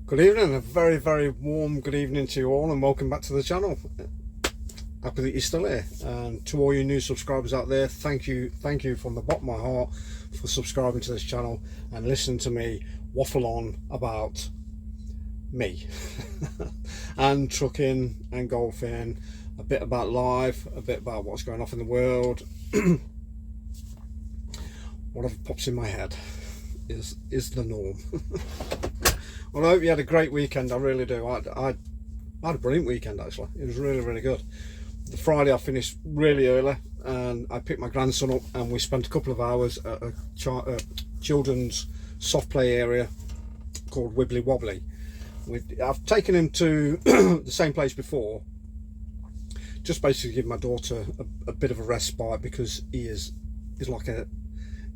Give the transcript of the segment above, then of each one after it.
Good evening, a very, very warm good evening to you all, and welcome back to the channel. Happy that you're still here. And to all you new subscribers out there, thank you from the bottom of my heart for subscribing to this channel and listening to me waffle on about me and trucking and golfing, a bit about life, a bit about what's going on in the world. Whatever pops in my head is the norm. Well, I hope you had a great weekend. I really do. I had a brilliant weekend, actually. It was really, really good. The Friday I finished really early and I picked my grandson up and we spent a couple of hours at a children's soft play area called Wibbly Wobbly. I've taken him to the same place before, just basically give my daughter a bit of a respite, because he's like an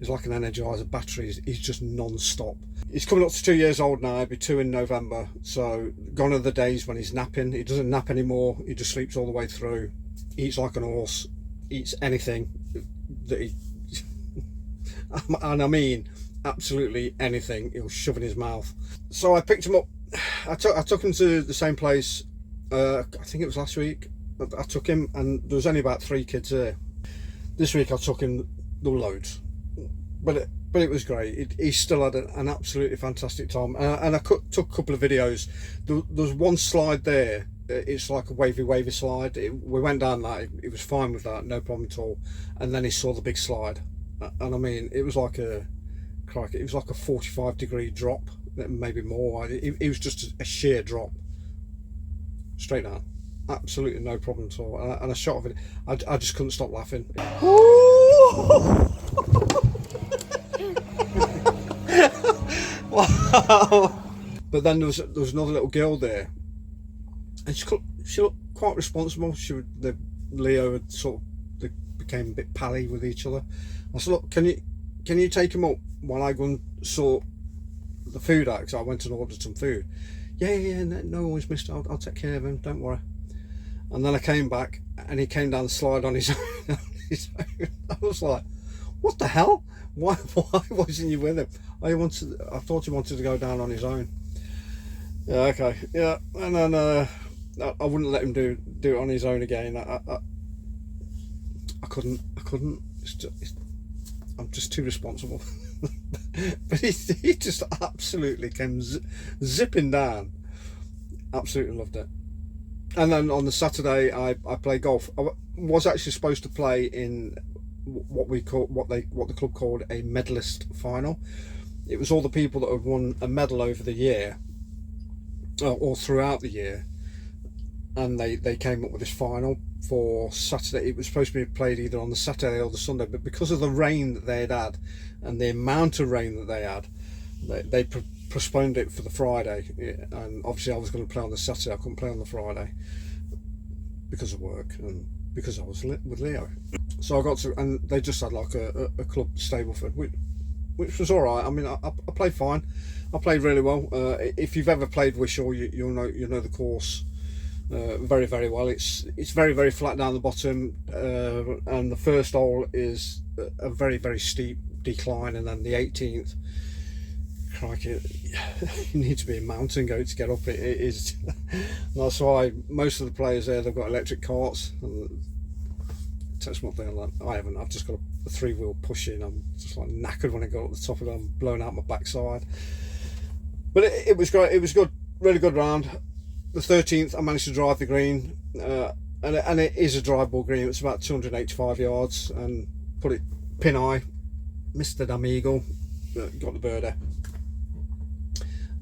Energizer battery. He's just non-stop. He's coming up to 2 years old now. He'll be 2 in November. So gone are the days when he's napping. He doesn't nap anymore. He just sleeps all the way through. Eats like an horse. Eats anything that he and I mean absolutely anything he'll shove in his mouth. So I picked him up. I took him to the same place. I think it was last week. I took him, and there was only about 3 kids there. This week I took him. There were loads. But it was great. He still had an absolutely fantastic time, and I took a couple of videos. There's one slide there. It's like a wavy slide. We went down that. It was fine with that, no problem at all. And then he saw the big slide, and I mean, it was like a 45-degree drop, maybe more. It was just a sheer drop, straight down. Absolutely no problem at all. And I shot of it. I just couldn't stop laughing. Wow. But then there was another little girl there, and she looked quite responsible. Leo had they became a bit pally with each other. I said, look, can you take him up while I go and sort the food out, because I went and ordered some food. Yeah, no worries, mister, I'll take care of him, don't worry. And then I came back and he came down the slide on his own. I was like, what the hell? Why wasn't you with him? I thought he wanted to go down on his own. Yeah, okay, yeah. And then I wouldn't let him do it on his own again. I couldn't. I'm just too responsible. But he just absolutely came zipping down. Absolutely loved it. And then on the Saturday I played golf. I was actually supposed to play in what the club called a medalist final. It was all the people that had won a medal over the year or throughout the year, and they came up with this final for Saturday. It was supposed to be played either on the Saturday or the Sunday, but because of the rain that they had and the amount of rain that they had, they postponed it for the Friday. And obviously I was going to play on the Saturday. I couldn't play on the Friday because of work and because I was with Leo. So I got to, and they just had like a club Stableford, which was all right. I mean, I played fine. I played really well. If you've ever played Wishaw, you'll know the course very, very well. It's very, very flat down the bottom, and the first hole is a very, very steep decline, and then the 18th, crikey, you need to be a mountain goat to get up it. It is. That's why most of the players there, they've got electric carts. And touch my thing on that. I haven't. I've just got a 3-wheel push in. I'm just like knackered when I got up the top of it. I'm blowing out my backside. But it was great. It was good, really good round. The 13th, I managed to drive the green, and it is a drivable green. It's about 285 yards, and put it pin high. Missed the damn eagle, got the birdie,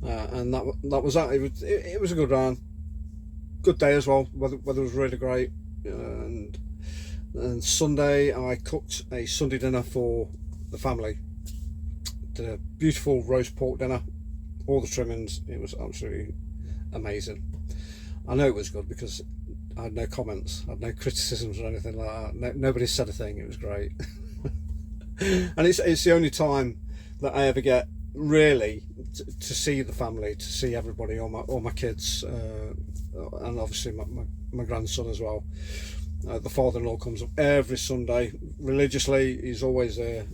and that was that. It was a good round, good day as well. Weather was really great, and Sunday I cooked a Sunday dinner for the family. Did a beautiful roast pork dinner, all the trimmings. It was absolutely amazing. I know it was good because I had no comments, I had no criticisms or anything like that. Nobody said a thing. It was great. And it's the only time that I ever get really to see the family, to see everybody, all my kids, and obviously my grandson as well. The father-in-law comes up every Sunday religiously. He's always there.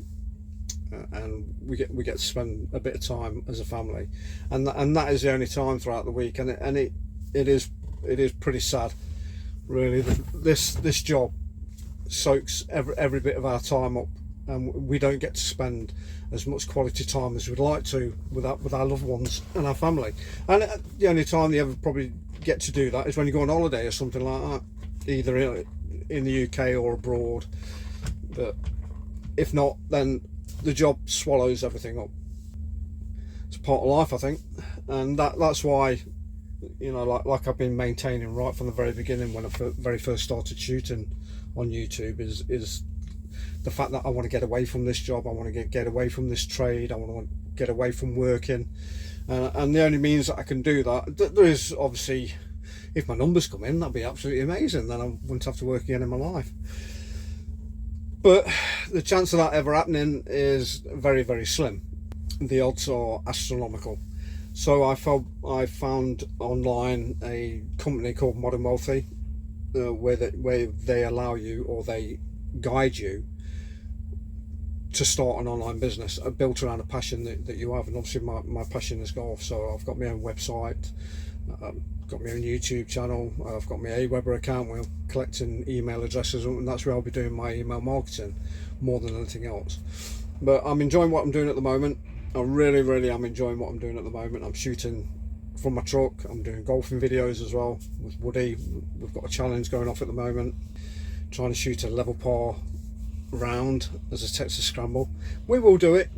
and we get to spend a bit of time as a family, and that is the only time throughout the week, and it is pretty sad, really. This job soaks every bit of our time up, and we don't get to spend as much quality time as we'd like to with our loved ones and our family. And the only time you ever probably get to do that is when you go on holiday or something like that, either in the UK or abroad. But if not, then the job swallows everything up. It's part of life, I think, and that's why, you know, like I've been maintaining right from the very beginning when I very first started shooting on YouTube, is the fact that I want to get away from this job. I want to get away from this trade. I want to get away from working, and the only means that I can do that, there is obviously, if my numbers come in, that'd be absolutely amazing. Then I wouldn't have to work again in my life. But the chance of that ever happening is very, very slim. The odds are astronomical. So I found online a company called Modern Wealthy, where they allow you, or they guide you to start an online business built around a passion that you have. And obviously my passion is golf, so I've got my own website, got my own YouTube channel, I've got my Aweber account where I'm collecting email addresses, and that's where I'll be doing my email marketing more than anything else. But I'm enjoying what I'm doing at the moment. I really am enjoying what I'm doing at the moment. I'm shooting from my truck, I'm doing golfing videos as well with Woody. We've got a challenge going off at the moment, trying to shoot a level par round as a Texas Scramble. We will do it,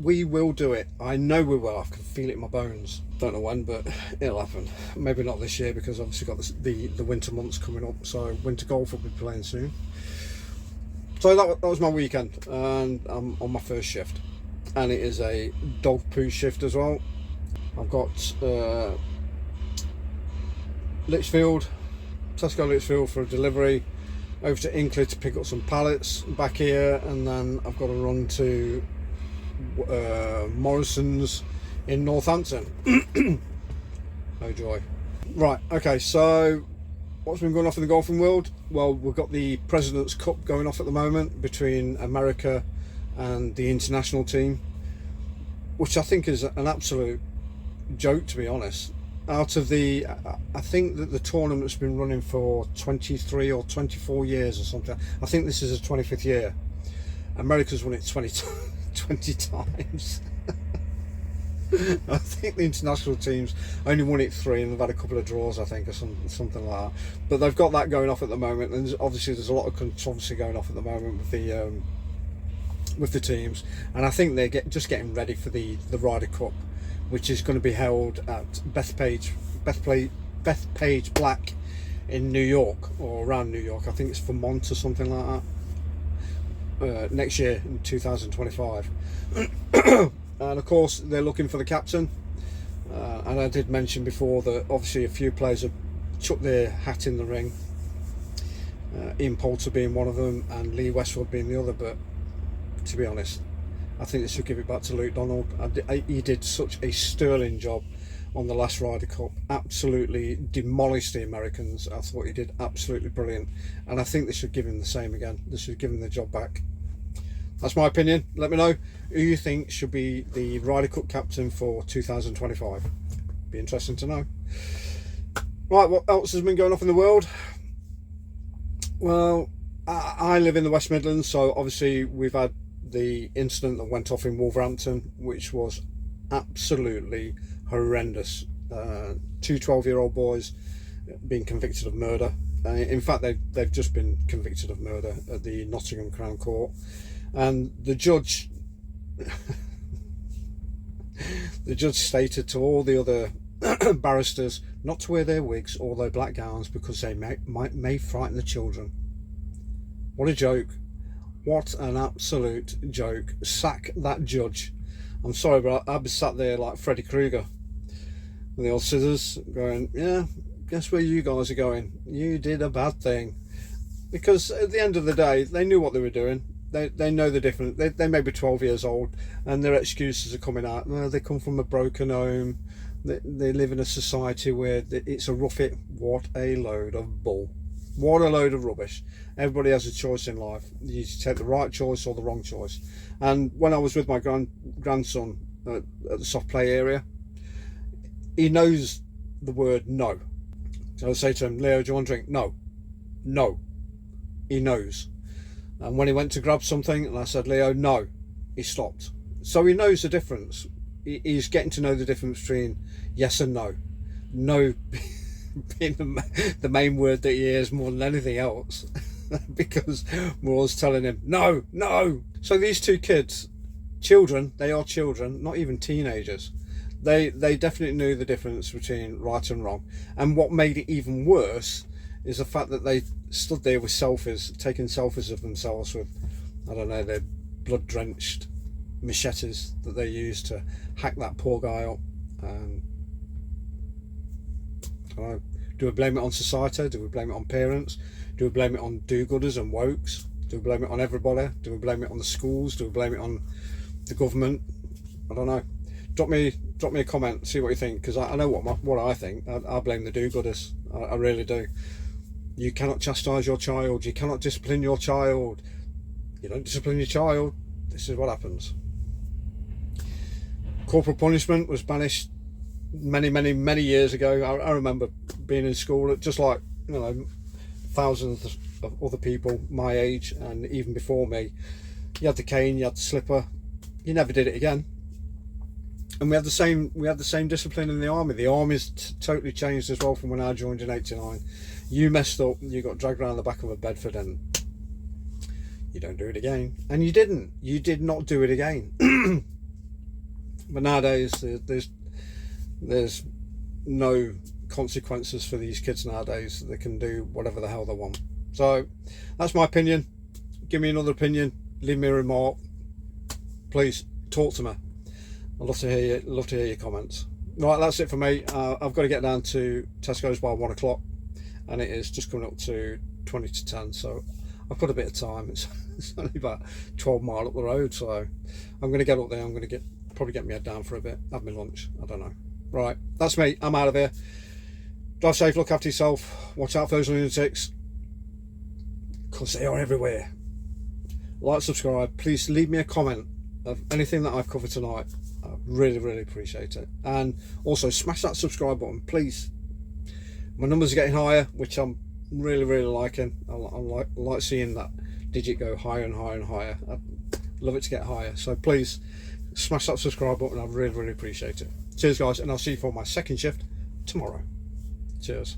I know we will. I can feel it in my bones. Don't know when, but it'll happen. Maybe not this year, because obviously got the winter months coming up, so winter golf will be playing soon. So that was my weekend, and I'm on my first shift, and it is a dog poo shift as well. I've got Litchfield, Tesco Litchfield for a delivery, over to Inkley to pick up some pallets, back here, and then I've got to run to Morrison's in Northampton. Oh joy. Right, okay, so what's been going off in the golfing world? Well, we've got the President's Cup going off at the moment between America and the international team, which I think is an absolute joke, to be honest. Out of the, I think that the tournament's been running for 23 or 24 years or something. I think this is the 25th year. America's won it 20 times. I think the international teams only won it 3, and they've had a couple of draws, I think, or something like that. But they've got that going off at the moment, and obviously there's a lot of controversy going off at the moment with the teams, and I think they're just getting ready for the Ryder Cup, which is going to be held at Bethpage Black in New York, or around New York. I think it's Vermont or something like that. Next year in 2025. And of course they're looking for the captain, and I did mention before that obviously a few players have chucked their hat in the ring, Ian Poulter being one of them and Lee Westwood being the other. But to be honest, I think they should give it back to Luke Donald. He did such a sterling job on the last Ryder Cup, absolutely demolished the Americans. I thought he did absolutely brilliant, and I think they should give him the same again. They should give him the job back. That's my opinion. Let me know who you think should be the Ryder Cup captain for 2025. Be interesting to know. Right, what else has been going off in the world? Well, I live in the West Midlands, so obviously we've had the incident that went off in Wolverhampton, which was absolutely horrendous. 2 12-year-old boys being convicted of murder. In fact, they've just been convicted of murder at the Nottingham Crown Court. And the judge stated to all the other barristers not to wear their wigs or their black gowns because they may frighten the children. What a joke. What an absolute joke. Sack that judge. I'm sorry, but I'd be sat there like Freddy Krueger with the old scissors going, yeah, guess where you guys are going? You did a bad thing. Because at the end of the day, they knew what they were doing. They know the difference. They may be 12 years old, and their excuses are coming out. Well, they come from a broken home. They live in a society where it's a rough it. What a load of bull. What a load of rubbish. Everybody has a choice in life. You take the right choice or the wrong choice. And when I was with my grandson at the soft play area, he knows the word no. So I say to him, Leo, do you want a drink? No. No. He knows. And when he went to grab something and I said, Leo, no, he stopped. So he knows the difference. He's getting to know the difference between yes and no. No being the main word that he hears more than anything else. Because we're always telling him, no, no. So these two kids, children, they are children, not even teenagers. They definitely knew the difference between right and wrong. And what made it even worse is the fact that they stood there with selfies, taking selfies of themselves with, I don't know, their blood-drenched machetes that they used to hack that poor guy up. I don't know, do we blame it on society? Do we blame it on parents? Do we blame it on do-gooders and wokes? Do we blame it on everybody? Do we blame it on the schools? Do we blame it on the government? I don't know. Drop me a comment, see what you think, because I know what I think. I blame the do-gooders. I really do. You cannot chastise your child. You cannot discipline your child. You don't discipline your child, this is what happens. Corporal punishment was banished many years ago. I remember being in school, just like, you know, thousands of other people my age and even before me. You had the cane, you had the slipper. You never did it again. And we had the same discipline in the army. The army's totally changed as well from when I joined in '89. You messed up, you got dragged around the back of a Bedford, and you don't do it again. And you didn't. You did not do it again. But nowadays, there's no consequences for these kids nowadays. They can do whatever the hell they want. So that's my opinion. Give me another opinion. Leave me a remark. Please talk to me. I'd love to hear your comments. Right, that's it for me. I've got to get down to Tesco's by 1 o'clock, and it is just coming up to 20 to 10. So I've got a bit of time. It's only about 12 miles up the road, so I'm going to get up there. I'm going to probably get my head down for a bit, have my lunch. I don't know. Right, that's me. I'm out of here. Drive safe, look after yourself, watch out for those lunatics, because they are everywhere. Like, subscribe, please leave me a comment of anything that I've covered tonight. I really appreciate it. And also smash that subscribe button, please. My numbers are getting higher, which I'm really liking. I like seeing that digit go higher and higher and higher. I'd love it to get higher, so please smash that subscribe button. I really appreciate it. Cheers guys, and I'll see you for my second shift tomorrow. Cheers.